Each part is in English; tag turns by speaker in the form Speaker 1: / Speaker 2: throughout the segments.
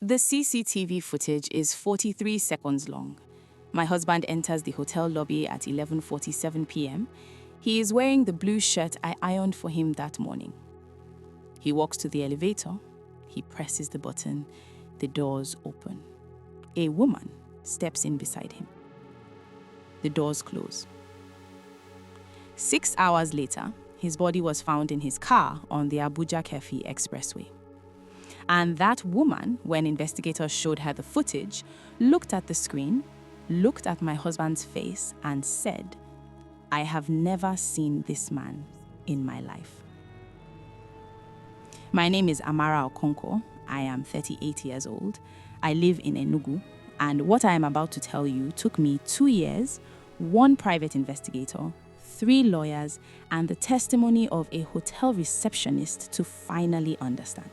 Speaker 1: The CCTV footage is 43 seconds long. My husband enters the hotel lobby at 11:47 p.m. He is wearing the blue shirt I ironed for him that morning. He walks to the elevator. He presses the button. The doors open. A woman steps in beside him. The doors close. 6 hours later, his body was found in his car on the Abuja-Kefi Expressway. And that woman, when investigators showed her the footage, looked at the screen, looked at my husband's face and said, "I have never seen this man in my life." My name is Amara Okonkwo. I am 38 years old. I live in Enugu, and what I am about to tell you took me 2 years, 1 private investigator, 3 lawyers, and the testimony of a hotel receptionist to finally understand.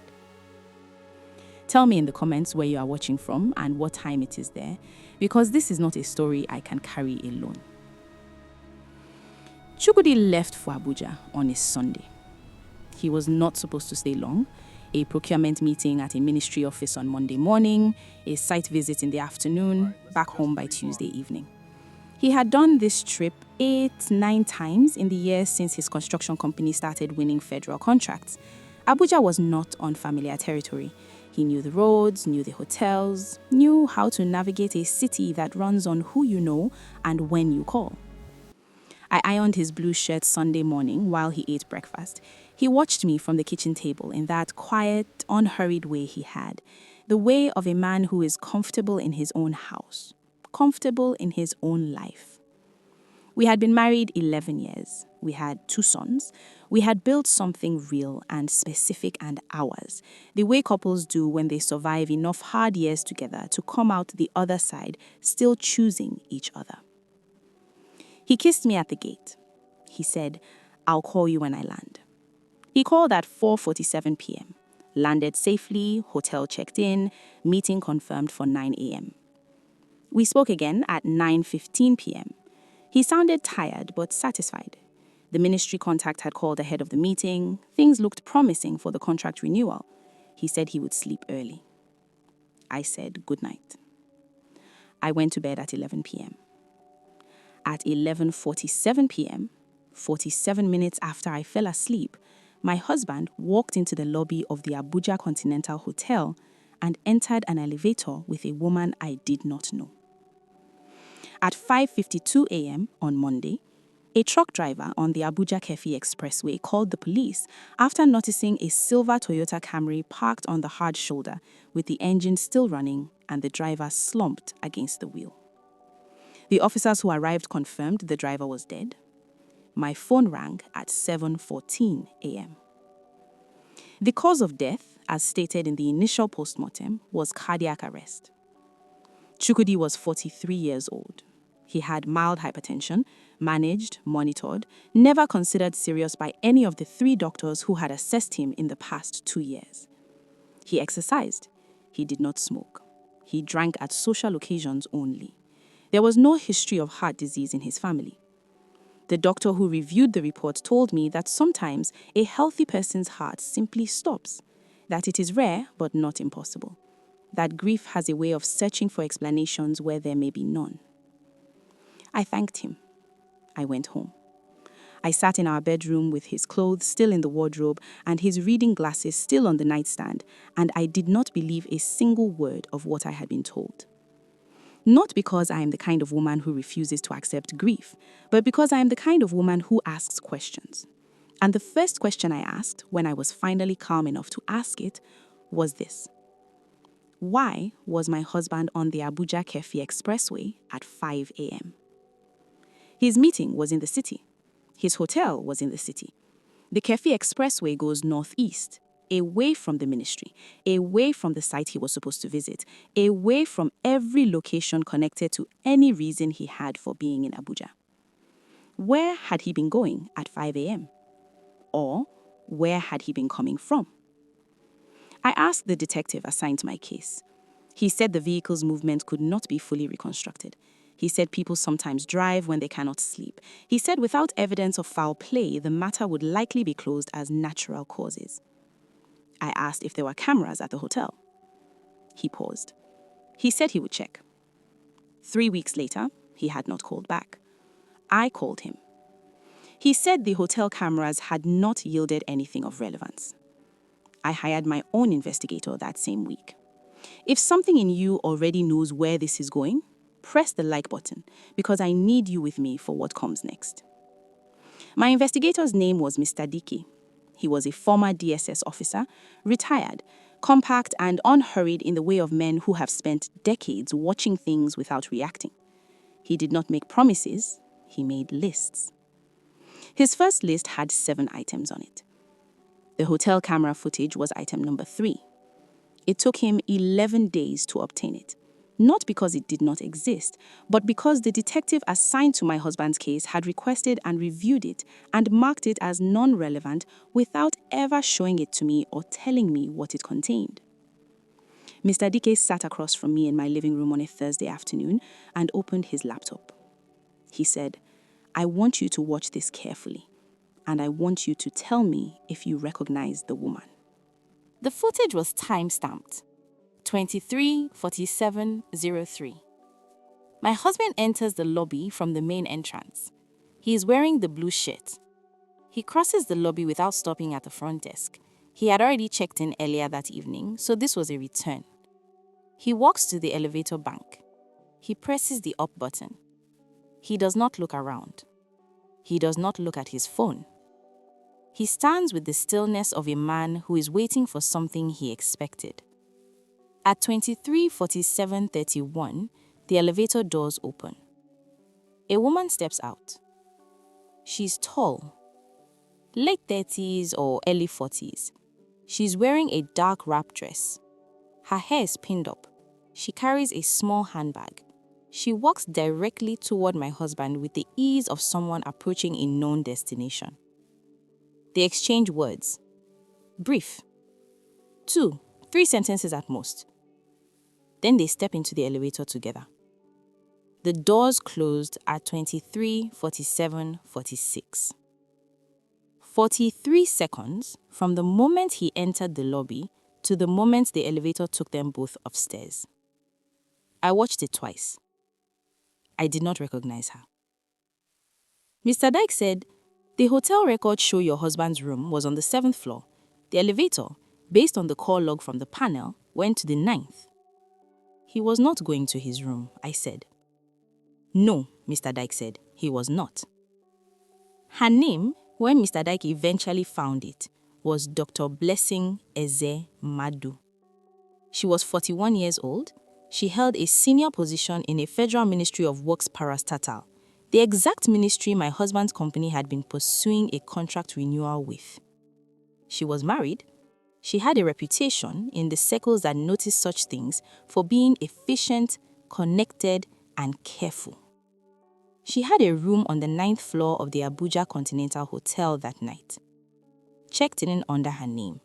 Speaker 1: Tell me in the comments where you are watching from and what time it is there, because this is not a story I can carry alone. Chukwudi left for Abuja on a Sunday. He was not supposed to stay long. A procurement meeting at a ministry office on Monday morning, a site visit in the afternoon, back home by Tuesday evening. He had done this trip 8-9 times in the years since his construction company started winning federal contracts. Abuja was not unfamiliar territory. He knew the roads, knew the hotels, knew how to navigate a city that runs on who you know and when you call. I ironed his blue shirt Sunday morning while he ate breakfast. He watched me from the kitchen table in that quiet, unhurried way he had, the way of a man who is comfortable in his own house, comfortable in his own life. We had been married 11 years. We had 2 sons. We had built something real and specific and ours, the way couples do when they survive enough hard years together to come out the other side still choosing each other. He kissed me at the gate. He said, "I'll call you when I land." He called at 4:47 p.m., landed safely, hotel checked in, meeting confirmed for 9 a.m. We spoke again at 9:15 p.m. He sounded tired but satisfied. The ministry contact had called ahead of the meeting. Things looked promising for the contract renewal. He said he would sleep early. I said good night. I went to bed at 11 p.m. At 11:47 p.m., 47 minutes after I fell asleep, my husband walked into the lobby of the Abuja Continental Hotel and entered an elevator with a woman I did not know. At 5:52 a.m. on Monday, a truck driver on the Abuja-Kefi Expressway called the police after noticing a silver Toyota Camry parked on the hard shoulder with the engine still running and the driver slumped against the wheel. The officers who arrived confirmed the driver was dead. My phone rang at 7:14 a.m. The cause of death, as stated in the initial post-mortem, was cardiac arrest. Chukwudi was 43 years old. He had mild hypertension, managed, monitored, never considered serious by any of the 3 doctors who had assessed him in the past 2 years. He exercised. He did not smoke. He drank at social occasions only. There was no history of heart disease in his family. The doctor who reviewed the report told me that sometimes a healthy person's heart simply stops, that it is rare but not impossible, that grief has a way of searching for explanations where there may be none. I thanked him. I went home. I sat in our bedroom with his clothes still in the wardrobe and his reading glasses still on the nightstand, and I did not believe a single word of what I had been told. Not because I am the kind of woman who refuses to accept grief, but because I am the kind of woman who asks questions. And the first question I asked, when I was finally calm enough to ask it, was this: why was my husband on the Abuja-Kefi Expressway at 5 a.m.? His meeting was in the city. His hotel was in the city. The Kefi Expressway goes northeast, away from the ministry, away from the site he was supposed to visit, away from every location connected to any reason he had for being in Abuja. Where had he been going at 5 a.m.? Or where had he been coming from? I asked the detective assigned to my case. He said the vehicle's movement could not be fully reconstructed. He said people sometimes drive when they cannot sleep. He said without evidence of foul play, the matter would likely be closed as natural causes. I asked if there were cameras at the hotel. He paused. He said he would check. 3 weeks later, he had not called back. I called him. He said the hotel cameras had not yielded anything of relevance. I hired my own investigator that same week. If something in you already knows where this is going, press the like button because I need you with me for what comes next. My investigator's name was Mr. Dickey. He was a former DSS officer, retired, compact and unhurried in the way of men who have spent decades watching things without reacting. He did not make promises, he made lists. His first list had 7 items on it. The hotel camera footage was item number 3. It took him 11 days to obtain it. Not because it did not exist, but because the detective assigned to my husband's case had requested and reviewed it and marked it as non-relevant without ever showing it to me or telling me what it contained. Mr. Dickey sat across from me in my living room on a Thursday afternoon and opened his laptop. He said, "I want you to watch this carefully, and I want you to tell me if you recognize the woman." The footage was time-stamped. 23:47:03. My husband enters the lobby from the main entrance. He is wearing the blue shirt. He crosses the lobby without stopping at the front desk. He had already checked in earlier that evening, so this was a return. He walks to the elevator bank. He presses the up button. He does not look around. He does not look at his phone. He stands with the stillness of a man who is waiting for something he expected. At 23:47:31, the elevator doors open. A woman steps out. She's tall, late 30s or early 40s. She's wearing a dark wrap dress. Her hair is pinned up. She carries a small handbag. She walks directly toward my husband with the ease of someone approaching a known destination. They exchange words. Brief. 2, 3 sentences at most. Then they step into the elevator together. The doors closed at 23:47:46. 43 seconds from the moment he entered the lobby to the moment the elevator took them both upstairs. I watched it twice. I did not recognize her. Mr. Dyke said, "The hotel records show your husband's room was on the 7th floor. The elevator, based on the call log from the panel, went to the 9th. He was not going to his room, I said. No, Mr. Dyke said, he was not. Her name, when Mr. Dyke eventually found it, was Dr. Blessing Eze Madu. She was 41 years old. She held a senior position in a Federal Ministry of Works parastatal, the exact ministry my husband's company had been pursuing a contract renewal with. She was married. She had a reputation in the circles that notice such things for being efficient, connected, and careful. She had a room on the 9th floor of the Abuja Continental Hotel that night. Checked in under her name.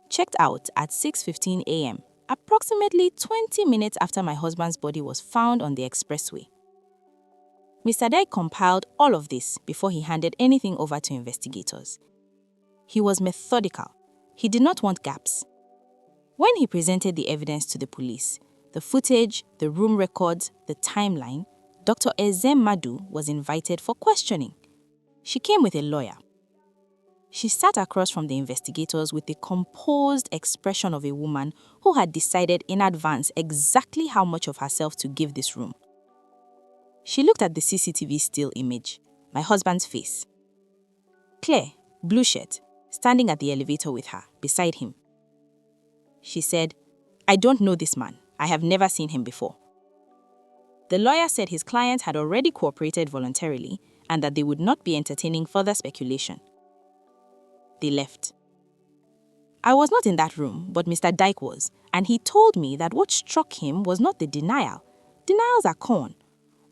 Speaker 1: Checked out at 6:15 a.m., approximately 20 minutes after my husband's body was found on the expressway. Mr. Dyke compiled all of this before he handed anything over to investigators. He was methodical. He did not want gaps. When he presented the evidence to the police, the footage, the room records, the timeline, Dr. Eze Madu was invited for questioning. She came with a lawyer. She sat across from the investigators with the composed expression of a woman who had decided in advance exactly how much of herself to give this room. She looked at the CCTV still image, my husband's face. Claire, blue shirt, standing at the elevator with her, beside him. She said, "I don't know this man. I have never seen him before." The lawyer said his client had already cooperated voluntarily and that they would not be entertaining further speculation. They left. I was not in that room, but Mr. Dyke was, and he told me that what struck him was not the denial. Denials are corn.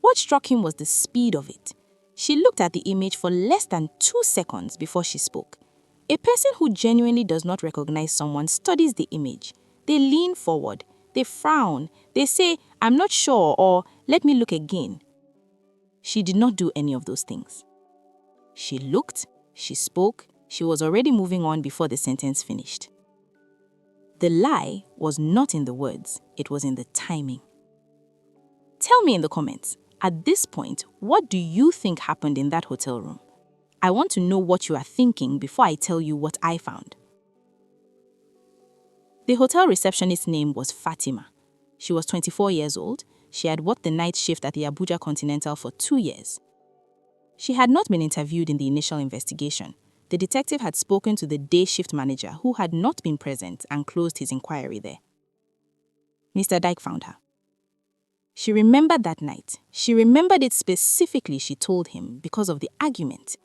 Speaker 1: What struck him was the speed of it. She looked at the image for less than 2 seconds before she spoke. A person who genuinely does not recognize someone studies the image. They lean forward, they frown, they say, "I'm not sure," or "let me look again." She did not do any of those things. She looked, she spoke, she was already moving on before the sentence finished. The lie was not in the words, it was in the timing. Tell me in the comments, at this point, what do you think happened in that hotel room? I want to know what you are thinking before I tell you what I found. The hotel receptionist's name was Fatima. She was 24 years old. She had worked the night shift at the Abuja Continental for 2 years. She had not been interviewed in the initial investigation. The detective had spoken to the day shift manager who had not been present and closed his inquiry there. Mr. Dyke found her. She remembered that night. She remembered it specifically, she told him, because of the argument.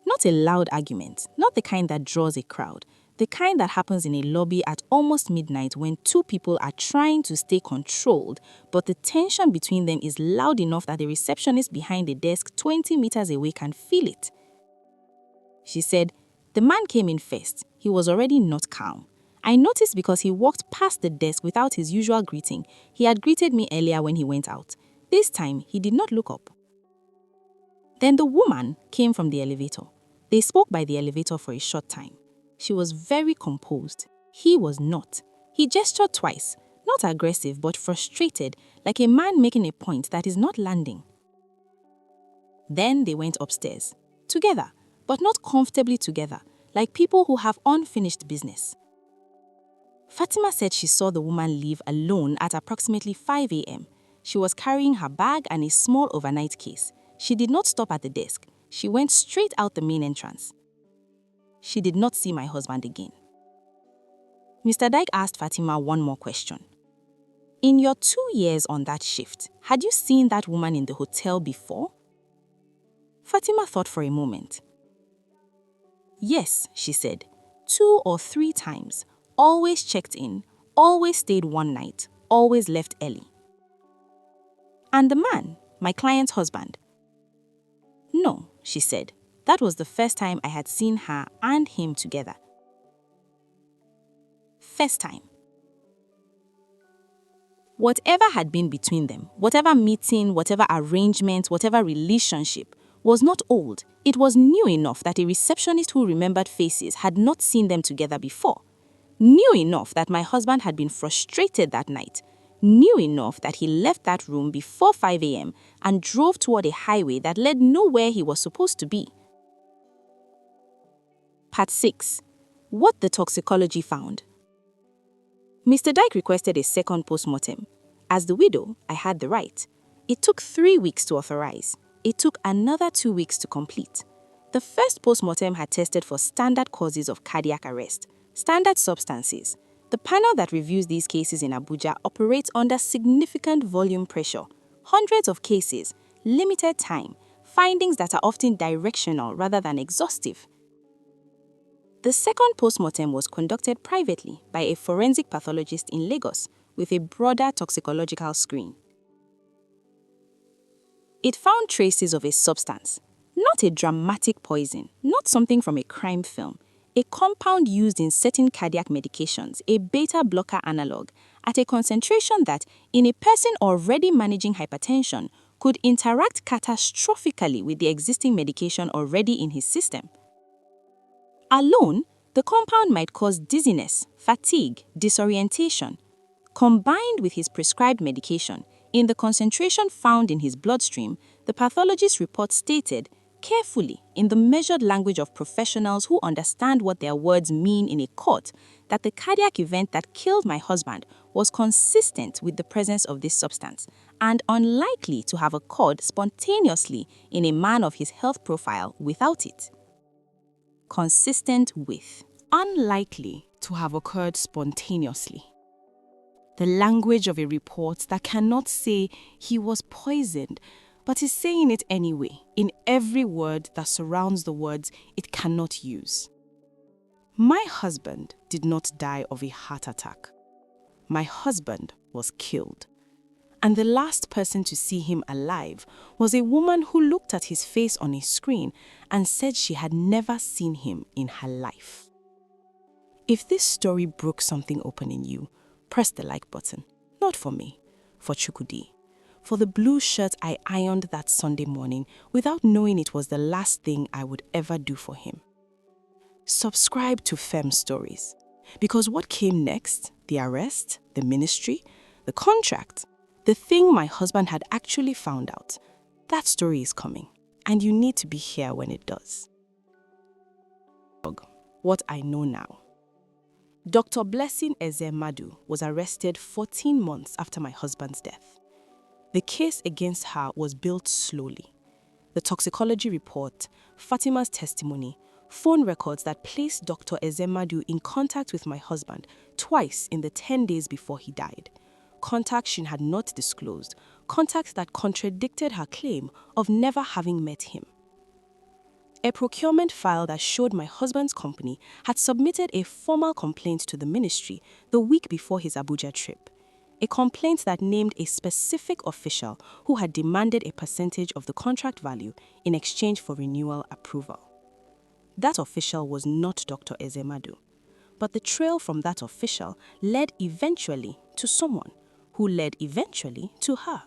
Speaker 1: Not a loud argument, not the kind that draws a crowd, the kind that happens in a lobby at almost midnight when two people are trying to stay controlled, but the tension between them is loud enough that the receptionist behind the desk 20 meters away can feel it. She said, "The man came in first. He was already not calm. I noticed because he walked past the desk without his usual greeting. He had greeted me earlier when he went out. This time, he did not look up." Then the woman came from the elevator. They spoke by the elevator for a short time. She was very composed. He was not. He gestured twice, not aggressive but frustrated, like a man making a point that is not landing. Then they went upstairs, together, but not comfortably together, like people who have unfinished business. Fatima said she saw the woman leave alone at approximately 5 a.m. She was carrying her bag and a small overnight case. She did not stop at the desk. She went straight out the main entrance. She did not see my husband again. Mr. Dyke asked Fatima one more question. In your 2 years on that shift, had you seen that woman in the hotel before? Fatima thought for a moment. Yes, she said, 2 or 3 times, always checked in, always stayed one night, always left early. And the man, my client's husband? No, she said, that was the first time I had seen her and him together. First time. Whatever had been between them, whatever meeting, whatever arrangement, whatever relationship, was not old. It was new enough that a receptionist who remembered faces had not seen them together before. New enough that my husband had been frustrated that night. New enough that he left that room before 5 a.m. and drove toward a highway that led nowhere he was supposed to be. Part 6. What the toxicology found. Mr. Dyke requested a second post-mortem. As the widow, I had the right. It took 3 weeks to authorize. It took another 2 weeks to complete. The first post-mortem had tested for standard causes of cardiac arrest, standard substances. The panel that reviews these cases in Abuja operates under significant volume pressure, hundreds of cases, limited time, findings that are often directional rather than exhaustive. The second post-mortem was conducted privately by a forensic pathologist in Lagos with a broader toxicological screen. It found traces of a substance, not a dramatic poison, not something from a crime film, a compound used in certain cardiac medications, a beta blocker analog, at a concentration that, in a person already managing hypertension, could interact catastrophically with the existing medication already in his system. Alone, the compound might cause dizziness, fatigue, disorientation. Combined with his prescribed medication, in the concentration found in his bloodstream, the pathologist's report stated, carefully, in the measured language of professionals who understand what their words mean in a court, that the cardiac event that killed my husband was consistent with the presence of this substance and unlikely to have occurred spontaneously in a man of his health profile without it. Consistent with, unlikely to have occurred spontaneously. The language of a report that cannot say he was poisoned, but is saying it anyway, in every word that surrounds the words it cannot use. My husband did not die of a heart attack. My husband was killed. And the last person to see him alive was a woman who looked at his face on a screen and said she had never seen him in her life. If this story broke something open in you, press the like button. Not for me, for Chukudi. For the blue shirt I ironed that Sunday morning without knowing it was the last thing I would ever do for him. Subscribe to Femmz Stories. Because what came next, the arrest, the ministry, the contract, the thing my husband had actually found out, that story is coming, and you need to be here when it does. What I know now. Dr. Blessing Ezemadu was arrested 14 months after my husband's death. The case against her was built slowly. The toxicology report, Fatima's testimony, phone records that placed Dr. Ezemadu in contact with my husband twice in the 10 days before he died. Contacts she had not disclosed, contacts that contradicted her claim of never having met him. A procurement file that showed my husband's company had submitted a formal complaint to the ministry the week before his Abuja trip. A complaint that named a specific official who had demanded a percentage of the contract value in exchange for renewal approval. That official was not Dr. Ezemadu, but the trail from that official led eventually to someone who led eventually to her.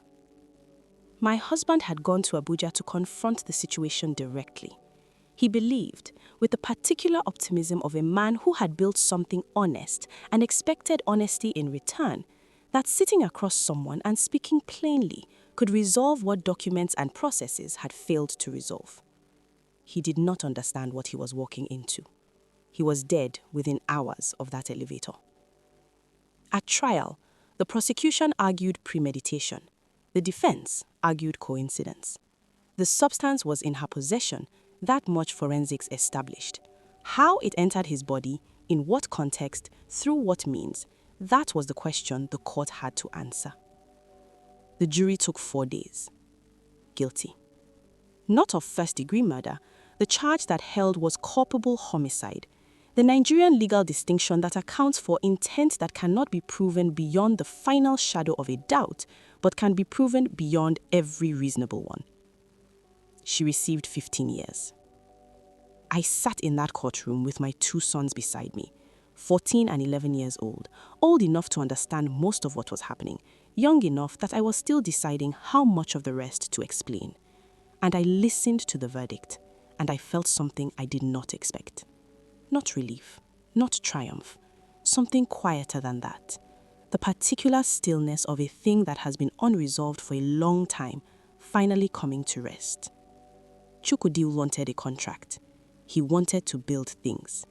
Speaker 1: My husband had gone to Abuja to confront the situation directly. He believed, with the particular optimism of a man who had built something honest and expected honesty in return, that sitting across someone and speaking plainly could resolve what documents and processes had failed to resolve. He did not understand what he was walking into. He was dead within hours of that elevator. At trial, the prosecution argued premeditation. The defense argued coincidence. The substance was in her possession, that much forensics established. How it entered his body, in what context, through what means, that was the question the court had to answer. The jury took 4 days. Guilty. Not of first-degree murder, the charge that held was culpable homicide, the Nigerian legal distinction that accounts for intent that cannot be proven beyond the final shadow of a doubt, but can be proven beyond every reasonable one. She received 15 years. I sat in that courtroom with my 2 sons beside me, 14 and 11 years old enough to understand most of what was happening, young enough that I was still deciding how much of the rest to explain. And I listened to the verdict, and I felt something I did not expect. Not relief, not triumph, something quieter than that. The particular stillness of a thing that has been unresolved for a long time, finally coming to rest. Chukwudi wanted a contract. He wanted to build things.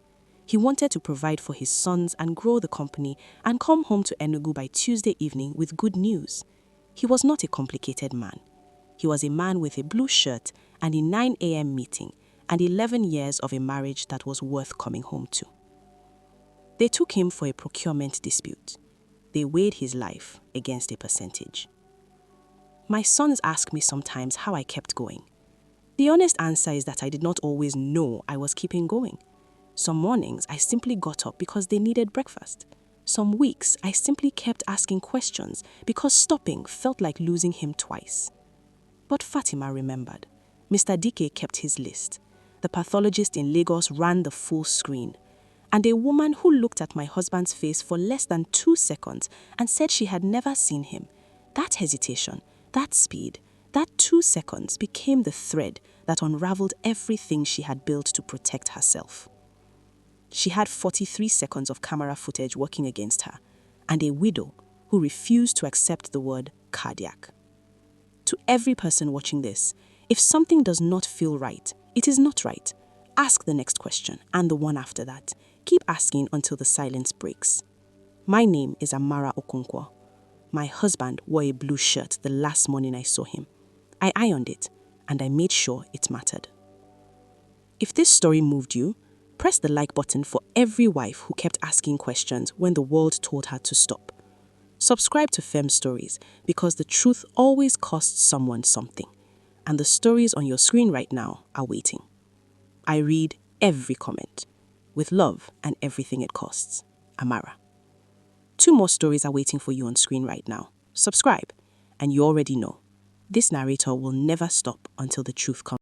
Speaker 1: He wanted to provide for his sons and grow the company and come home to Enugu by Tuesday evening with good news. He was not a complicated man. He was a man with a blue shirt and a 9 a.m. meeting and 11 years of a marriage that was worth coming home to. They took him for a procurement dispute. They weighed his life against a percentage. My sons ask me sometimes how I kept going. The honest answer is that I did not always know I was keeping going. Some mornings I simply got up because they needed breakfast. Some weeks I simply kept asking questions because stopping felt like losing him twice. But Fatima remembered. Mr. Dike kept his list. The pathologist in Lagos ran the full screen. And a woman who looked at my husband's face for less than 2 seconds and said she had never seen him. That hesitation, that speed, that 2 seconds became the thread that unraveled everything she had built to protect herself. She had 43 seconds of camera footage working against her, and a widow who refused to accept the word cardiac. To every person watching this, if something does not feel right, it is not right. Ask the next question and the one after that. Keep asking until the silence breaks. My name is Amara Okonkwo. My husband wore a blue shirt the last morning I saw him. I ironed it, and I made sure it mattered. If this story moved you, press the like button for every wife who kept asking questions when the world told her to stop. Subscribe to Femmz Stories because the truth always costs someone something, and the stories on your screen right now are waiting. I read every comment, with love and everything it costs. Amara. 2 more stories are waiting for you on screen right now. Subscribe, and you already know, this narrator will never stop until the truth comes.